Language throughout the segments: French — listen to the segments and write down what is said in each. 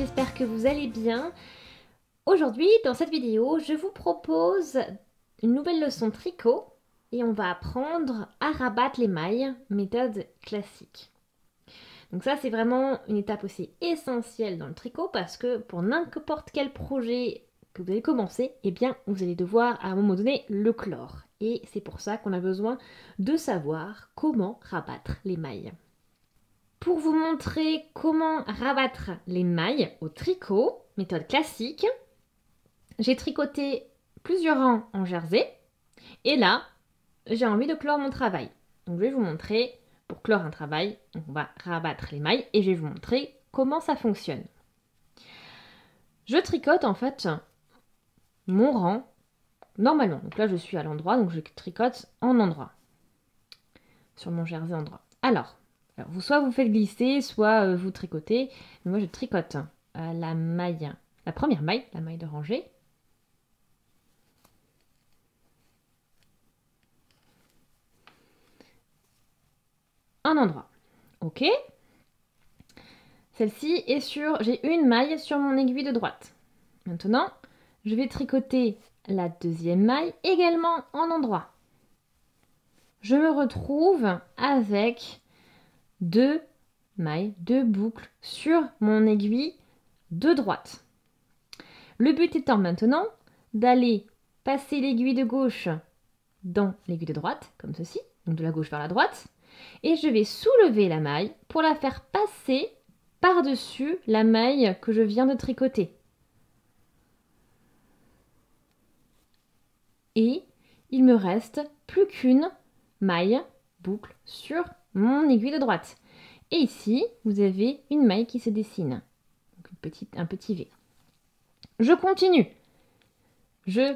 j'espère que vous allez bien. Aujourd'hui, dans cette vidéo, je vous propose une nouvelle leçon tricot et on va apprendre à rabattre les mailles, méthode classique. Donc ça, c'est vraiment une étape aussi essentielle dans le tricot parce que pour n'importe quel projet que vous allez commencer, eh bien, vous allez devoir à un moment donné le clore. Et c'est pour ça qu'on a besoin de savoir comment rabattre les mailles. Pour vous montrer comment rabattre les mailles au tricot, méthode classique, j'ai tricoté plusieurs rangs en jersey et là, j'ai envie de clore mon travail. Donc je vais vous montrer, pour clore un travail, on va rabattre les mailles et je vais vous montrer comment ça fonctionne. Je tricote en fait mon rang normalement. Donc là, je suis à l'endroit, donc je tricote en endroit, sur mon jersey endroit. Alors, soit vous faites glisser, soit vous tricotez. Mais moi, je tricote la maille, la première maille, la maille de rangée. Un endroit. Ok. Celle-ci est sur... J'ai une maille sur mon aiguille de droite. Maintenant, je vais tricoter la deuxième maille également en endroit. Je me retrouve avec deux mailles, deux boucles sur mon aiguille de droite. Le but étant maintenant d'aller passer l'aiguille de gauche dans l'aiguille de droite, comme ceci, donc de la gauche vers la droite, et je vais soulever la maille pour la faire passer par-dessus la maille que je viens de tricoter. Et il me reste plus qu'une maille boucle sur mon aiguille de droite. Et ici, vous avez une maille qui se dessine, donc un petit V. Je continue. Je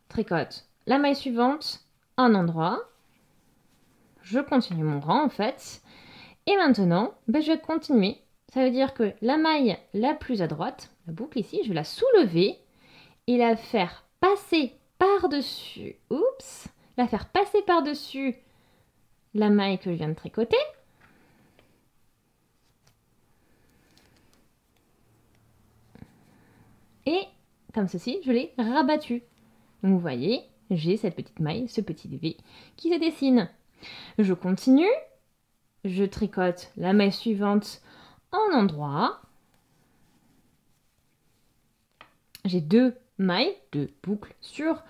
tricote la maille suivante, un endroit. Je continue mon rang en fait. Et maintenant, je vais continuer. Ça veut dire que la maille la plus à droite, la boucle ici, je vais la soulever et la faire passer par-dessus. Oups! La faire passer par-dessus la maille que je viens de tricoter. Et comme ceci, je l'ai rabattue. Donc vous voyez, j'ai cette petite maille, ce petit V qui se dessine. Je continue. Je tricote la maille suivante en endroit. J'ai deux mailles, deux boucles sur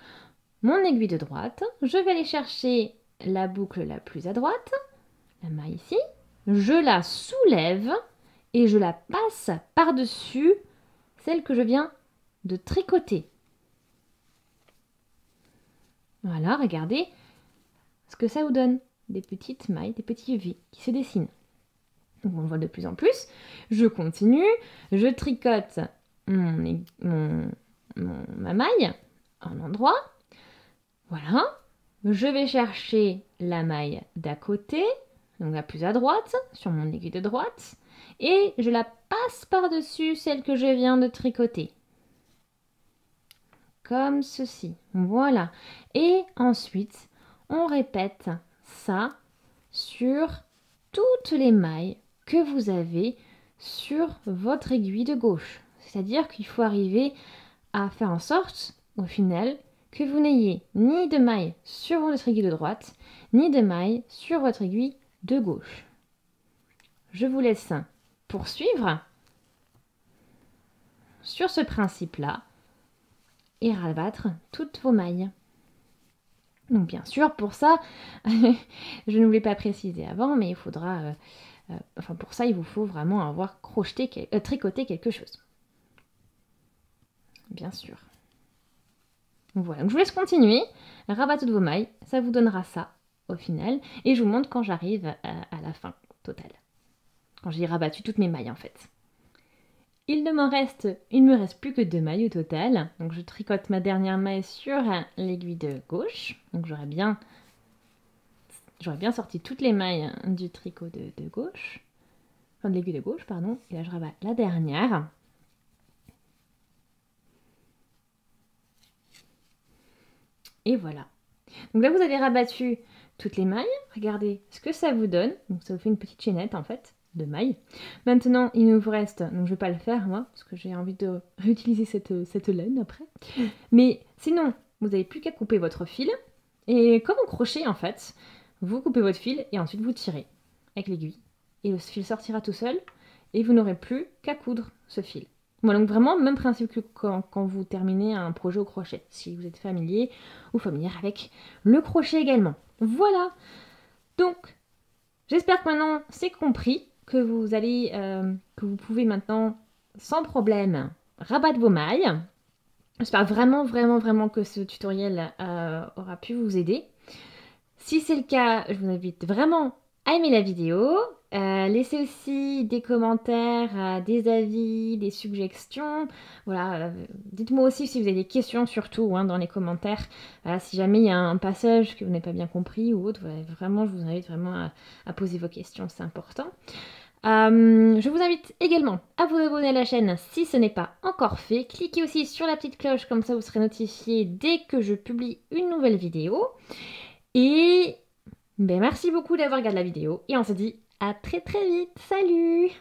mon aiguille de droite. Je vais aller chercher la boucle la plus à droite, la maille ici. Je la soulève et je la passe par-dessus celle que je viens de tricoter. Voilà, regardez ce que ça vous donne. Des petites mailles, des petits V qui se dessinent. Donc on le voit de plus en plus. Je continue, je tricote ma maille en endroit. Voilà. Je vais chercher la maille d'à côté, donc la plus à droite, sur mon aiguille de droite, et je la passe par-dessus celle que je viens de tricoter. Comme ceci. Voilà. Et ensuite, on répète ça sur toutes les mailles que vous avez sur votre aiguille de gauche. C'est-à-dire qu'il faut arriver à faire en sorte, au final, que vous n'ayez ni de maille sur votre aiguille de droite, ni de maille sur votre aiguille de gauche. Je vous laisse poursuivre sur ce principe-là et rabattre toutes vos mailles. Donc bien sûr, pour ça, je ne voulais pas préciser avant, mais il faudra... pour ça, il vous faut vraiment avoir tricoté quelque chose. Bien sûr. Voilà, donc je vous laisse continuer. Rabattez toutes vos mailles, ça vous donnera ça au final. Et je vous montre quand j'arrive à la fin totale. Quand j'ai rabattu toutes mes mailles en fait. Il ne me reste plus que 2 mailles au total. Donc je tricote ma dernière maille sur l'aiguille de gauche. Donc j'aurais bien sorti toutes les mailles du tricot de gauche. Enfin de l'aiguille de gauche, pardon. Et là je rabats la dernière. Et voilà. Donc là vous avez rabattu toutes les mailles. Regardez ce que ça vous donne. Donc ça vous fait une petite chaînette en fait de mailles. Maintenant, il nous reste, donc je ne vais pas le faire moi, parce que j'ai envie de réutiliser cette laine après. Mais sinon, vous n'avez plus qu'à couper votre fil. Et comme au crochet en fait, vous coupez votre fil et ensuite vous tirez avec l'aiguille. Et le fil sortira tout seul et vous n'aurez plus qu'à coudre ce fil. Voilà, donc vraiment, même principe que quand vous terminez un projet au crochet, si vous êtes familier ou familière avec le crochet également. Voilà, donc j'espère que maintenant c'est compris, que vous allez, que vous pouvez maintenant sans problème rabattre vos mailles. J'espère vraiment, vraiment, vraiment que ce tutoriel aura pu vous aider. Si c'est le cas, je vous invite vraiment à aimer la vidéo. Laissez aussi des commentaires, des avis, des suggestions. Voilà, dites-moi aussi si vous avez des questions surtout hein, dans les commentaires. Si jamais il y a un passage que vous n'avez pas bien compris ou autre, vraiment, je vous invite vraiment à poser vos questions, c'est important. Je vous invite également à vous abonner à la chaîne si ce n'est pas encore fait. Cliquez aussi sur la petite cloche, comme ça vous serez notifié dès que je publie une nouvelle vidéo. Et merci beaucoup d'avoir regardé la vidéo et on se dit à très très vite. Salut!